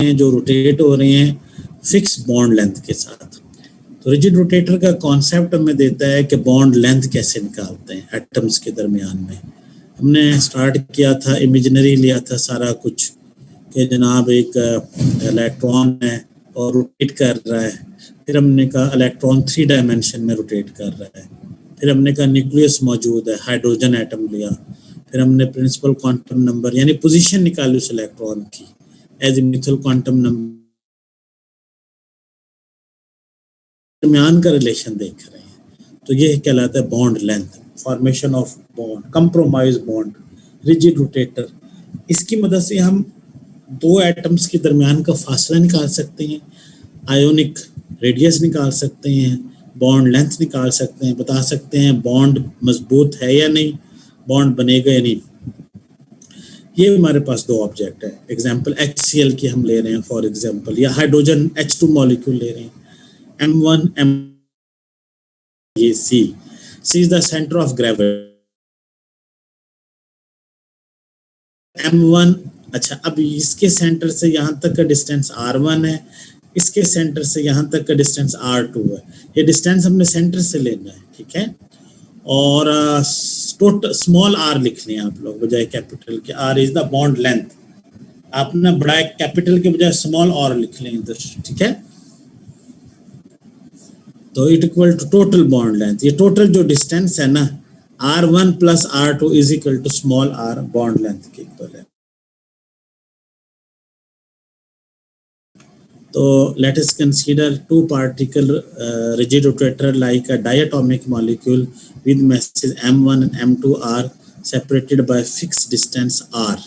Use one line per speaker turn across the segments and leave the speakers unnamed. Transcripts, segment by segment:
हैं जो रोटेट हो रहे हैं फिक्स बॉन्ड लेंथ के साथ। तो रिजिड रोटेटर का कॉन्सेप्ट हमें देता है कि बॉन्ड लेंथ कैसे निकालते हैं एटम्स के दरमियान में। हमने स्टार्ट किया था, इमेजिनरी लिया था सारा कुछ कि जनाब एक इलेक्ट्रॉन है और रोटेट कर रहा है। फिर हमने कहा इलेक्ट्रॉन 3 डायमेंशन में रोटेट कर रहा है। फिर हमने कहा न्यूक्लियस मौजूद है, हाइड्रोजन एटम लिया। फिर हमने प्रिंसिपल क्वांटम नंबर यानी पोजीशन निकाली उस इलेक्ट्रॉन की, एजीमुथल क्वांटम नंबर दरमियान का रिलेशन देख रहे हैं। तो ये कहलाता है bond length, formation of bond, compromise bond, rigid rotator. इसकी मदद से हम दो एटम्स के दरमियान का फासला निकाल सकते हैं, आयोनिक रेडियस निकाल सकते हैं, बॉन्ड लेंथ निकाल सकते हैं, बता सकते हैं बॉन्ड मजबूत है या नहीं, बॉन्ड बनेगा या नहीं। ये हमारे पास दो ऑब्जेक्ट है। एग्जांपल HCl की हम ले रहे हैं फॉर एग्जांपल, या हाइड्रोजन H2 मॉलिक्यूल ले रहे हैं, M1 M ये C is the centre of gravity. M1, अच्छा अब इसके सेंटर से यहाँ तक का डिस्टेंस R1 है, इसके सेंटर से यहाँ तक का डिस्टेंस R2 है। ये डिस्टेंस हमने सेंटर से लेना है, ठीक है। और टोटल स्मॉल r लिख लें आप लोग बजाय कैपिटल के। R is the bond length, आपने बड़ा कैपिटल के बजाय स्मॉल r लिख लें इधर, ठीक है। तो it equal to total bond length, ये टोटल जो डिस्टेंस है ना R1 plus R2 is equal to small r bond length के इक्वल है। तो let us consider two particle rigid rotator like a diatomic molecule with masses m1 and m2 are separated by fixed distance r।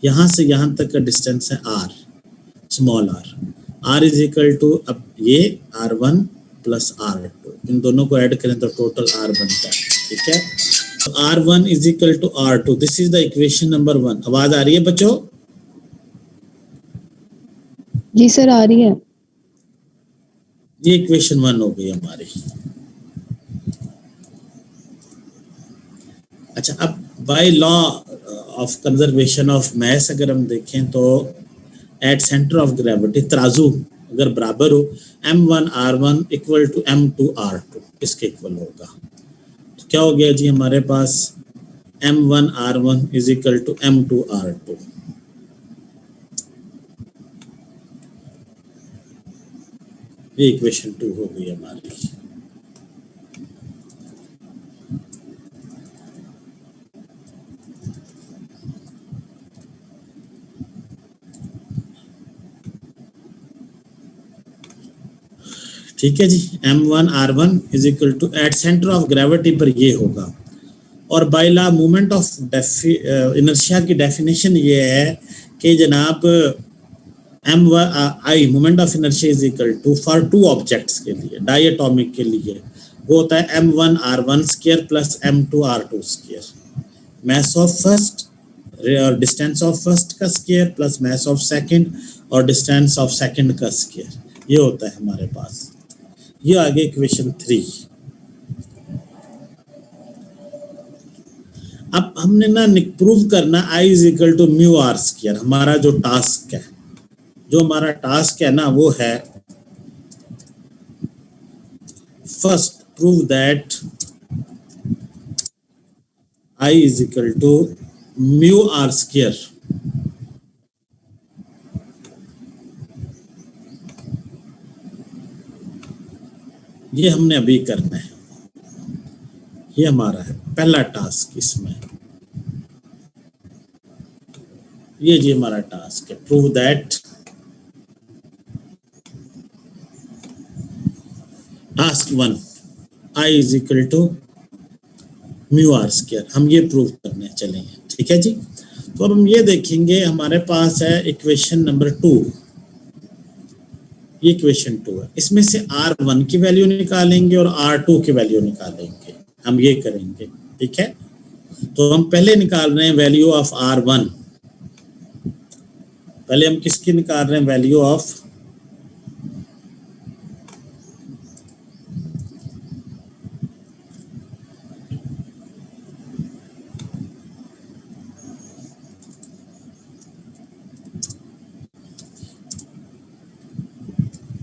यहाँ से यहाँ तक का distance है r, small r is equal to, अब ये r1 प्लस r2, इन दोनों को ऐड करें तो टोटल r बनता है, ठीक है। तो r1 is equal to r2, this is the equation number 1। आवाज आ रही है बच्चों?
जी सर आ रही है।
ये इक्वेशन 1 हो गई हमारी। अच्छा, अब by law of conservation of mass अगर हम देखें तो एट सेंटर ऑफ ग्रेविटी तराजू अगर बराबर हो, M1 R1 equal to M2 R2 इसके इक्वल होगा। तो क्या हो गया जी हमारे पास M1 R1 is equal to M2 R2। ये इक्वेशन 2 हो गई हमारी। ठीक है जी, M1 R1 is equal to at centre of gravity पर ये होगा। और by law movement of inertia की डेफिनेशन ये है कि जनाब I moment of inertia is equal to for two objects के लिए, डायटोमिक के लिए वो होता है M1 R1 square plus M2 R2 square, mass of first और डिस्टेंस ऑफ फर्स्ट का square plus mass of second और डिस्टेंस ऑफ सेकंड का स्क्वायर, ये होता है हमारे पास। ये आगे इक्वेशन 3। अब हमने ना प्रूव करना I is equal to mu R square. हमारा जो टास्क है, जो हमारा टास्क है ना वो है first prove that I is equal to mu R square. ये हमने अभी करना है, ये हमारा है पहला टास्क। इसमें ये जी हमारा टास्क है, prove that task 1 I is equal to mu R square, हम ये प्रूव करने चलेंगे, ठीक है जी। तो अब हम ये देखेंगे, हमारे पास है इक्वेशन नंबर 2। ये इक्वेशन 2 है, इसमें से R1 की वैल्यू निकालेंगे और R2 की वैल्यू निकालेंगे, हम ये करेंगे, ठीक है। तो हम पहले निकाल रहे हैं वैल्यू ऑफ R1। पहले हम किसकी निकाल रहे हैं? वैल्यू ऑफ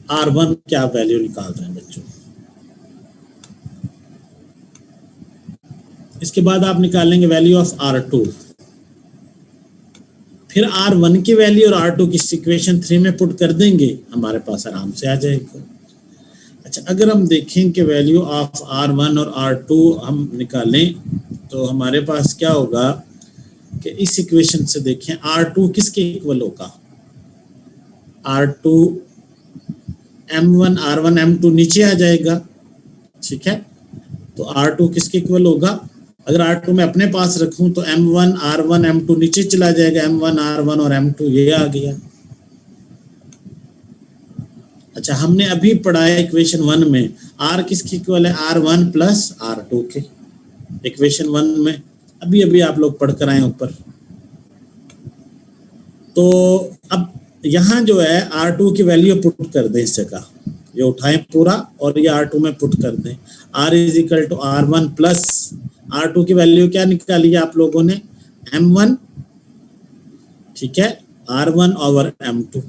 R1 क्या वैल्यू निकाल रहे हैं बच्चों। इसके बाद आप निकालेंगे वैल्यू ऑफ R2, फिर R1 की वैल्यू और R2 की इक्वेशन 3 में पुट कर देंगे, हमारे पास आराम से आ जाएगा। अच्छा, अगर हम देखें कि वैल्यू ऑफ R1 और R2 हम निकालें तो हमारे पास क्या होगा कि इस इक्वेशन से देखें R2 किसके इक्वल होगा, R2 M1 R1 M2 नीचे आ जाएगा, ठीक है। तो R2 किसके इक्वल होगा, अगर R2 मैं अपने पास रखूं तो M1 R1 M2 नीचे चला जाएगा, M1 R1 और M2 ये आ गया। अच्छा, हमने अभी पढ़ा है इक्वेशन 1 में R किसके इक्वल है, R1 प्लस R2 के, इक्वेशन 1 में अभी अभी आप लोग पढ़ कर आए ऊपर। तो अब यहाँ जो है R2 की वैल्यू पुट कर दें, इस जगह ये उठाएं पूरा और ये R2 में पुट कर दें। R is equal to R1 plus R2 की वैल्यू क्या निकाली है आप लोगों ने, M1, ठीक है, R1 ओवर M2।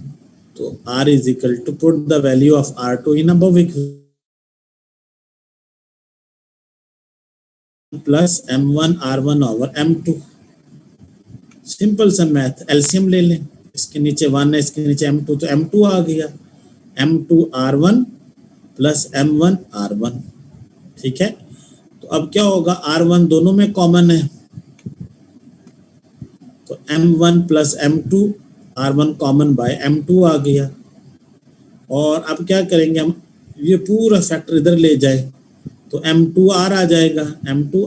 तो R is equal to put the value of R2 in above plus M1 R1 over M2। Simple सा मैथ, एलसीएम ले लें, इसके नीचे 1 है, इसके नीचे M2, तो M2 आ गया, M2 R1 plus M1 R1, ठीक है। तो अब क्या होगा, R1 दोनों में कॉमन है, तो M1 plus M2, R1 common bye M2 आ गया। और अब क्या करेंगे हम, ये पूरा फैक्टर इधर ले जाए तो M2R आ जाएगा, M2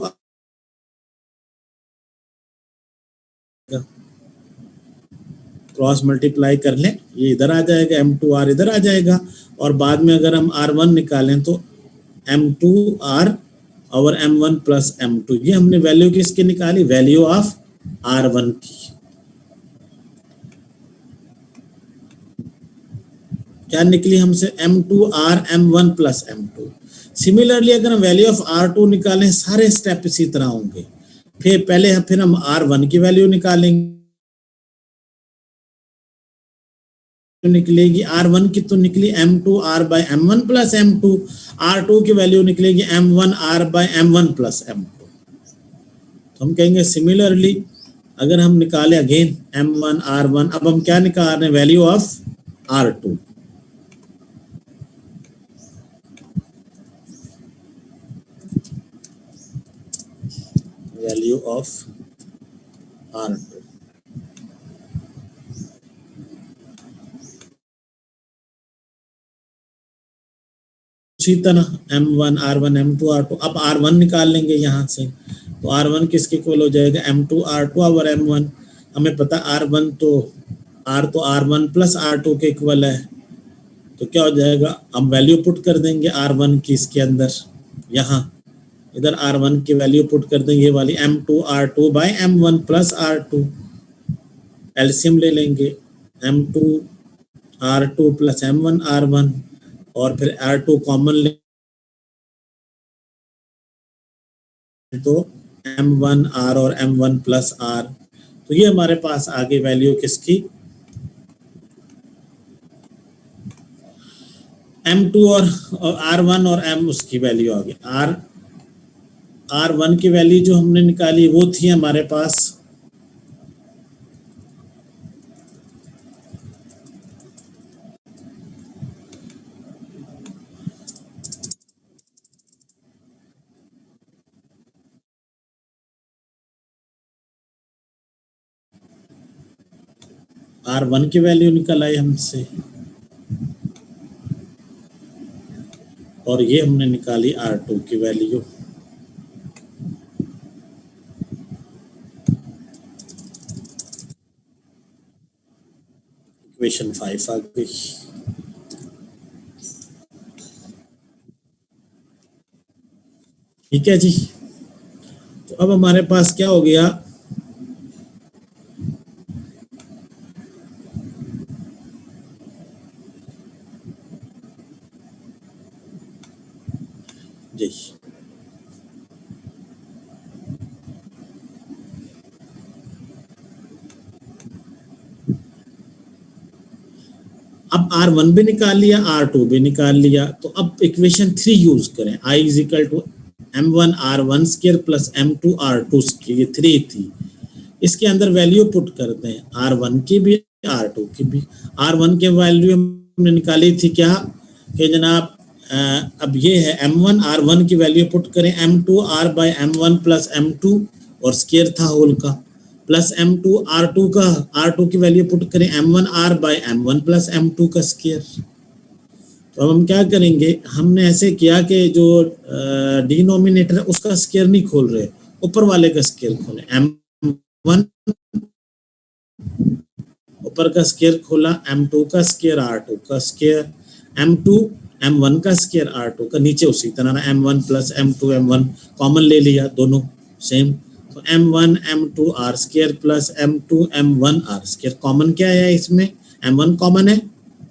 क्रॉस मल्टीप्लाई कर लें, ये इधर आ जाएगा, M2R इधर आ जाएगा। और बाद में अगर हम R1 निकालें तो M2R और M1 प्लस M2, ये हमने वैल्यू किसकी निकाली, वैल्यू ऑफ R1 की। क्या निकली हमसे, M2R M1 plus M2। Similarly अगर हम वैल्यू ऑफ R2 निकालें, सारे स्टेप इसी तरह होंगे। फिर हम R1 की वैल्यू निकालेंगे, निकलेगी R1 की तो निकली M2R bye M1 plus M2, R2 की वैल्यू निकलेगी M1R bye M1 plus M2। तो हम कहेंगे सिमिलरली अगर हम निकाले अगेन M1 R1, अब हम क्या निकाल रहे हैं, value of R2, value of R2। उसी तरह M1 R1 M2 R2, अब R1 निकाल लेंगे यहाँ से, तो R1 किसके इक्वल हो जाएगा, M2 R2 और M1। हमें पता R1 तो R1 प्लस R2 के इक्वल है, तो क्या हो जाएगा, हम वैल्यू पुट कर देंगे R1 की इसके अंदर, यहाँ इधर R1 की वैल्यू पुट कर देंगे, ये वाली M2 R2 bye M1 plus R2। LCM ले लेंगे, M2 R2 plus M1 R1, और फिर R2 कॉमन ले तो M1 R और M1 प्लस R। तो ये हमारे पास आगे वैल्यू किसकी, M2 और R1 और M उसकी वैल्यू आ गई। R1 की वैल्यू जो हमने निकाली वो थी हमारे पास R1 की वैल्यू निकल आई हमसे, और ये हमने निकाली R2 की वैल्यू। इक्वेशन 5 आ गई। ठीक है जी, तो अब हमारे पास क्या हो गया, जी अब R1 भी निकाल लिया, R2 भी निकाल लिया, तो अब इक्वेशन 3 यूज करें, I is equal to M1 R1 square plus M2 R2 square, ये 3 थी। इसके अंदर वैल्यू पुट करते हैं, R1 की भी R2 की भी। R1 के वैल्यू हमने निकाली थी क्या कि जनाब अब ये है M1 R1 की वैल्यू पुट करें, M2 R bye M1 plus M2 और स्क्वायर था होल का, प्लस M2 R2 का, R2 की वैल्यू पुट करें M1 R bye M1 plus M2 का स्क्वायर। तो अब हम क्या करेंगे, हमने ऐसे किया कि जो डिनोमिनेटर है उसका स्क्वायर नहीं खोल रहे, ऊपर वाले का स्क्वायर खोले। M1 ऊपर का स्क्वायर खोला, M2 का स्क्वायर R2 का स्क्वायर, M2 M1 का स्क्वायर R2 का, नीचे उसी तरह ना M1 plus M2 M1 common ले लिया, दोनों सेम, तो M1 M2 R square plus M2 M1 R square. Common क्या है इसमें, M1 कॉमन है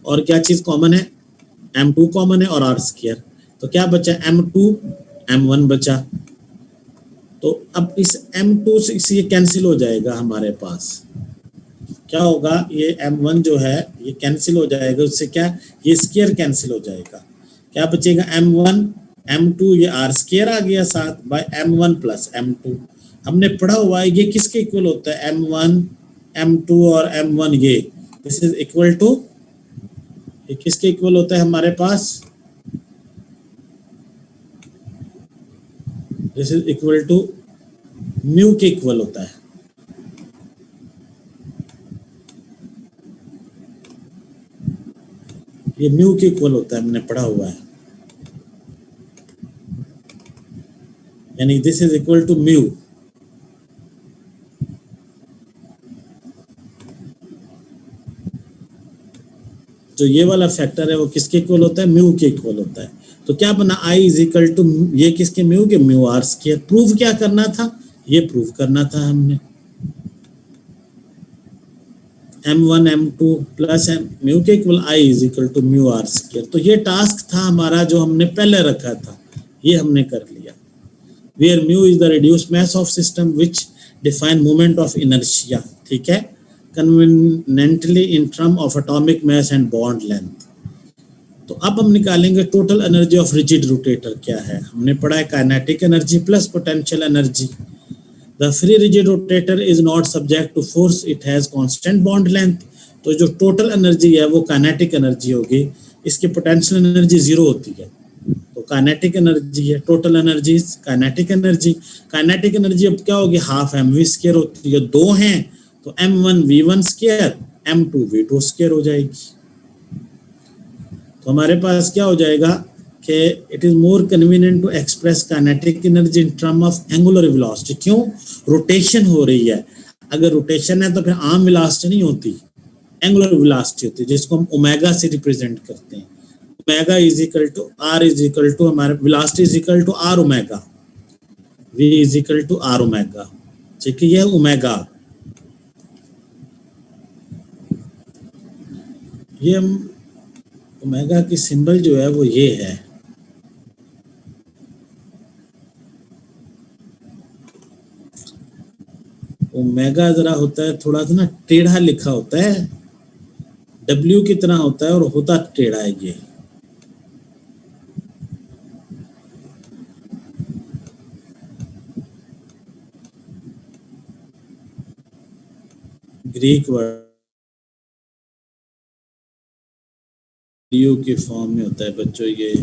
और क्या चीज कॉमन है, M2 कॉमन है और R स्क्वायर। तो क्या बचा, M2 M1 बचा। तो अब इस M2 से ये कैंसिल हो जाएगा, हमारे पास क्या होगा, ये M1 जो है ये कैंसिल हो जाएगा, उससे क्या, ये स्क्वायर कैंसिल हो जाएगा, क्या बचेगा M1 M2, ये R स्क्वायर आ गया साथ बाय M1 प्लस M2। हमने पढ़ा हुआ है ये किसके इक्वल होता है, M1 M2 और M1, ये दिस इज इक्वल टू, ये किसके इक्वल होता है हमारे पास, this is equal to mu के इक्वल होता है। ये म्यू के इक्वल होता है, हमने पढ़ा हुआ है, यानी this is equal to mu. जो ये वाला फैक्टर है वो किसके इक्वल होता है, म्यू के इक्वल होता है। तो क्या बना, I इज इक्वल टू, ये किसके, म्यू के, म्यू R स्क्वायर। प्रूव क्या करना था, ये प्रूव करना था हमने, M1 M2 प्लस म्यू के equal I is equal to mu R square. तो ये टास्क था हमारा जो हमने पहले रखा था, ये हमने कर लिया। Where mu is the reduced mass of system which define moment of inertia, ठीक है, conveniently in term of atomic mass and bond length. तो अब हम निकालेंगे total energy of rigid rotator क्या है, हमने पढ़ा है kinetic energy plus potential energy. The free rigid rotator is not subject to force, it has constant bond length. तो जो टोटल एनर्जी है वो काइनेटिक एनर्जी होगी, इसकी पोटेंशियल एनर्जी जीरो होती है, तो काइनेटिक एनर्जी है, total energy kinetic energy. Kinetic energy अब क्या होगी, हाफ mv स्क्वायर होती है, दो हैं तो m1 v1 square m2 v2 square हो जाएगी। तो हमारे पास क्या हो जाएगा कि it is more convenient to express kinetic energy in term of angular velocity. क्यों, रोटेशन हो रही है, अगर रोटेशन है तो फिर आर्म वेलोसिटी नहीं होती, एंगुलर वेलोसिटी होती है, जिसको हम ओमेगा से रिप्रेजेंट करते हैं। Omega is equal to R is equal to, हमारे velocity is equal to R omega, V is equal to R omega, ठीक है, ये ओमेगा। ये हम ओमेगा की सिंबल जो है वो ये है, ओमेगा जरा होता है थोड़ा सा ना टेढ़ा लिखा होता है, डब्ल्यू की तरह होता है और होता टेढ़ा है ये। ग्रीक वर्ड यू के फॉर्म में होता है बच्चों, ये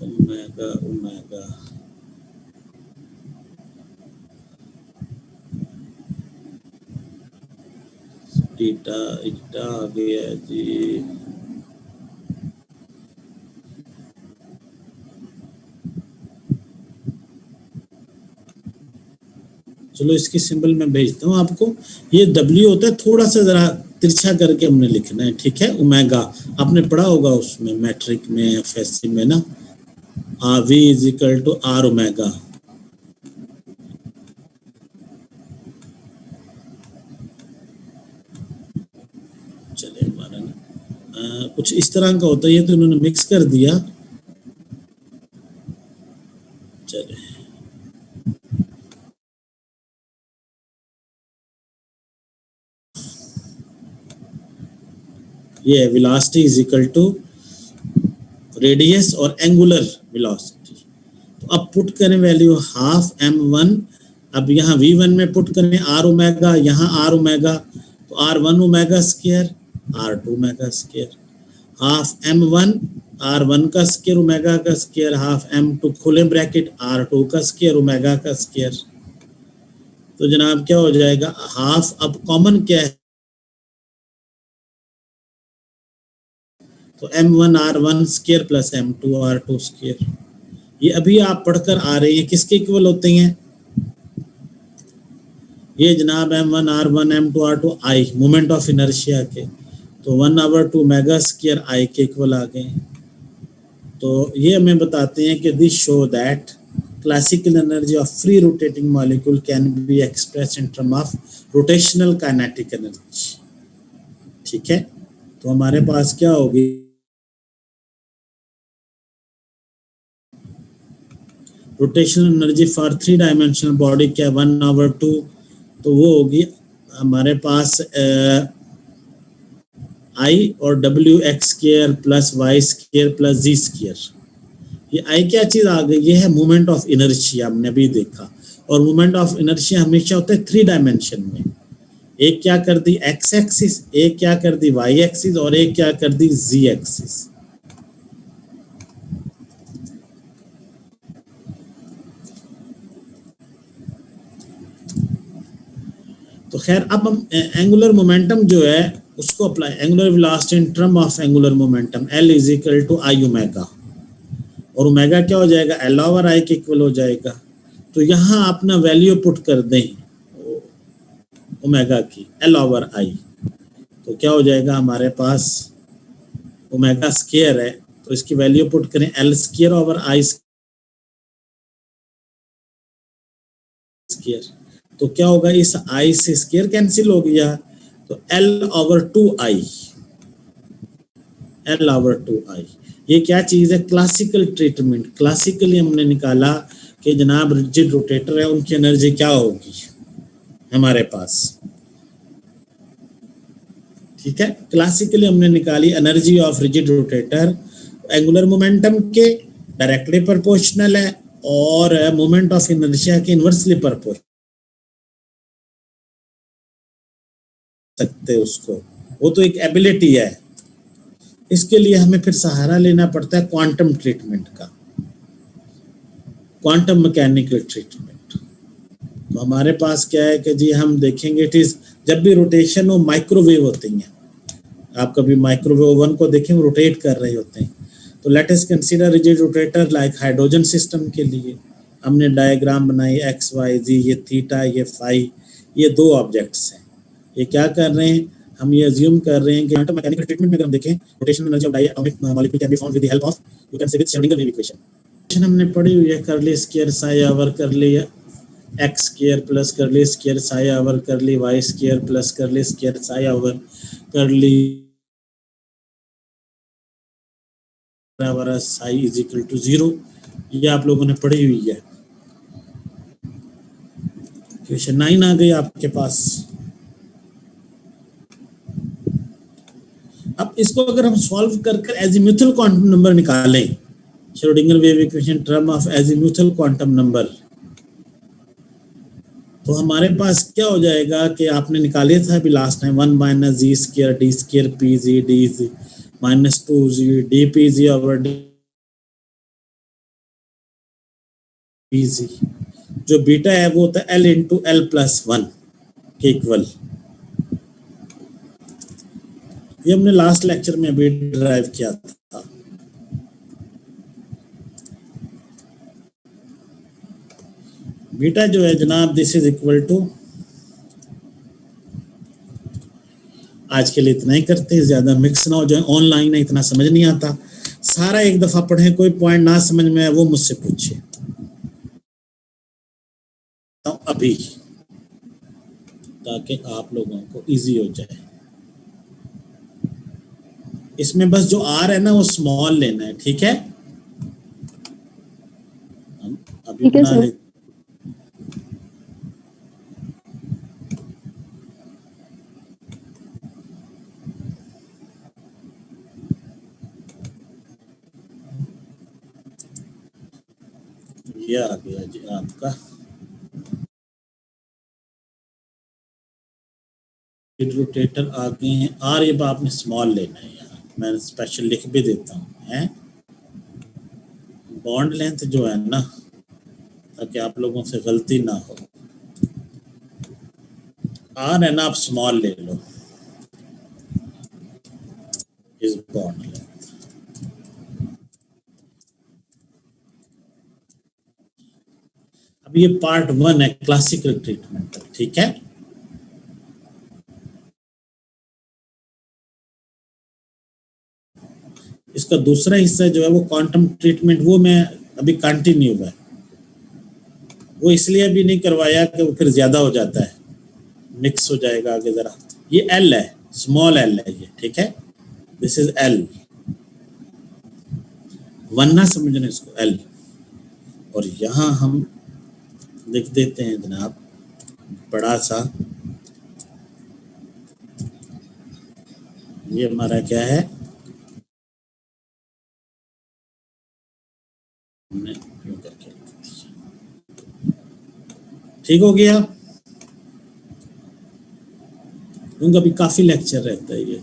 ओमेगा ओमेगा ईटा ईटा आ गया जी। चलो इसकी सिंबल मैं भेजता हूँ आपको, ये W होता है, थोड़ा सा जरा तिरछा करके हमने लिखना है, ठीक है। ओमेगा आपने पढ़ा होगा उसमें मैट्रिक में, एफएससी में ना, V is equal to R omega. चले हमारा ना कुछ इस तरह का होता है, ये तो इन्होंने मिक्स कर दिया, चले ये है velocity is equal to radius और एंगुलर वेलोसिटी। तो अब पुट करें वैल्यू हाफ m1, अब यहाँ v1 में पुट करें r ओमेगा, यहाँ r ओमेगा, तो r1 omega square r2 omega square, half m1 r1 का स्क्वायर ओमेगा का स्क्वायर, हाफ m2 खुले ब्रैकेट r2 का स्क्वायर ओमेगा का स्क्वायर। तो जनाब क्या हो जाएगा, हाफ अब कॉमन क्या है, तो m1 r1 square plus m2 r2 square. ये अभी आप पढ़कर आ रहे हैं, किसके इक्वल होते हैं ये जनाब, m1 r1 m2 r2 i moment of inertia के, तो 1/2 मेगा स्क्वायर i के इक्वल आ गए। तो ये हमें बताते हैं कि this show that classical energy of free rotating molecule can be express in term of rotational kinetic energy. ठीक है, तो हमारे पास क्या होगी, rotational energy for 3 dimensional body क्या 1/2, तो वो होगी हमारे पास आई और W X square plus Y square plus Z square. ये आई क्या चीज आ गई, ये है मोमेंट ऑफ इनर्शिया, हमने अभी देखा। और मोमेंट ऑफ इनर्शिया हमेशा होता है 3 डायमेंशन में, एक क्या कर दी एक्स एक्सिस, एक क्या कर दी वाई एक्सिस, और एक क्या कर दी जी एक्सिस। तो खैर अब हम एंगुलर मोमेंटम जो है उसको apply, angular velocity in term of angular momentum L is equal to I omega, और ओमेगा क्या हो जाएगा L ओवर आई के इक्वल हो जाएगा। तो यहाँ अपना वैल्यू पुट कर दें ओमेगा की L ओवर आई, तो क्या हो जाएगा हमारे पास ओमेगा स्क्वायर है, तो इसकी वैल्यू पुट करें L स्क्वायर ओवर आई स्क्वायर, तो क्या होगा इस आई से स्क्वायर कैंसिल हो गया, तो L over 2i, L over 2i। ये क्या चीज है, क्लासिकल ट्रीटमेंट। क्लासिकली हमने निकाला कि जनाब रिजिड रोटेटर है, उनकी एनर्जी क्या होगी हमारे पास। ठीक है, क्लासिकली हमने निकाली energy of rigid rotator, angular momentum के डायरेक्टली प्रोपोर्शनल है और मोमेंट ऑफ इनर्शिया के इनवर्सली प्रोपोर्शनल सकते उसको, वो तो एक एबिलिटी है। इसके लिए हमें फिर सहारा लेना पड़ता है क्वांटम ट्रीटमेंट का, क्वांटम मैकेनिकल ट्रीटमेंट। तो हमारे पास क्या है कि जी हम देखेंगे इट इज, जब भी रोटेशन हो माइक्रोवेव होती हैं, आप कभी माइक्रोवेव ओवन को देखें वो रोटेट कर रहे होते हैं। तो let us consider rigid rotator like hydrogen system के लिए हमने डायग्राम बनाई एक्स वाई जी, ये थीटा ये फाई, ये 2 ऑब्जेक्ट्स हैं। ये क्या कर रहे हैं, हम ये अज्यूम कर रहे हैं कि क्वांटम मैकेनिकल ट्रीटमेंट में अगर हम देखें rotational energy of diatomic molecule can be found with the help of you can say with Schrodinger wave equation. हमने पढ़ी हुई है, कर ली स्क्वायर साई ओवर कर ली एक्स स्क्वायर प्लस कर ली स्क्वायर साई ओवर कर ली वाई स्क्वायर प्लस कर ली स्क्वायर साई ओवर कर ली बराबर साई इज इक्वल टू 0। ये आप लोगों ने पढ़ी हुई है। क्वेश्चन 9 आ गई आपके पास। अब इसको अगर हम सॉल्व कर एजीम्यूथल क्वांटम नंबर निकालें, Schrodinger wave equation term of azimuthal quantum number, तो हमारे पास क्या हो जाएगा कि आपने निकाले था अभी last time 1 minus G square D square P G D G minus 2g D P G over D P G. जो बीटा है वो होता है L इंटू L प्लस 1 के इक्वल। ये हमने लास्ट लेक्चर में अभी ड्राइव किया था। बीटा जो है जनाब दिस इज इक्वल टू, आज के लिए इतना ही करते हैं, ज्यादा मिक्स ना हो जाए, ऑनलाइन है इतना समझ नहीं आता, सारा एक दफा पढ़ें, कोई पॉइंट ना समझ में आए वो मुझसे पूछे अभी, ताकि आप लोगों को इजी हो जाए। इसमें बस जो आर है ना वो स्मॉल लेना है, ठीक है। हम अभी बना लेते, ये आ गया जी आपका रोटेटर आ गए हैं। आर ये आपने स्मॉल लेना है, यहाँ मैं स्पेशल लिख भी देता हूँ है। बॉन्ड लेंथ जो है ना, ताकि आप लोगों से गलती ना हो, आर है ना, आप स्मॉल ले लो इस बॉन्ड लेंथ। अब ये पार्ट 1 है क्लासिकल ट्रीटमेंट का, ठीक है। इसका दूसरा हिस्सा जो है वो क्वांटम ट्रीटमेंट, वो मैं अभी कंटिन्यू है, वो इसलिए अभी नहीं करवाया कि वो फिर ज्यादा हो जाता है, मिक्स हो जाएगा आगे जरा। ये एल है, स्मॉल एल है ये, ठीक है। दिस इज एल, वरना समझना इसको एल। और यहां हम लिख देते हैं जनाब बड़ा सा, ये हमारा क्या है, हमने यूं करके लिख दिया। ठीक हो गया, क्योंकि अभी काफी लेक्चर रहता है ये।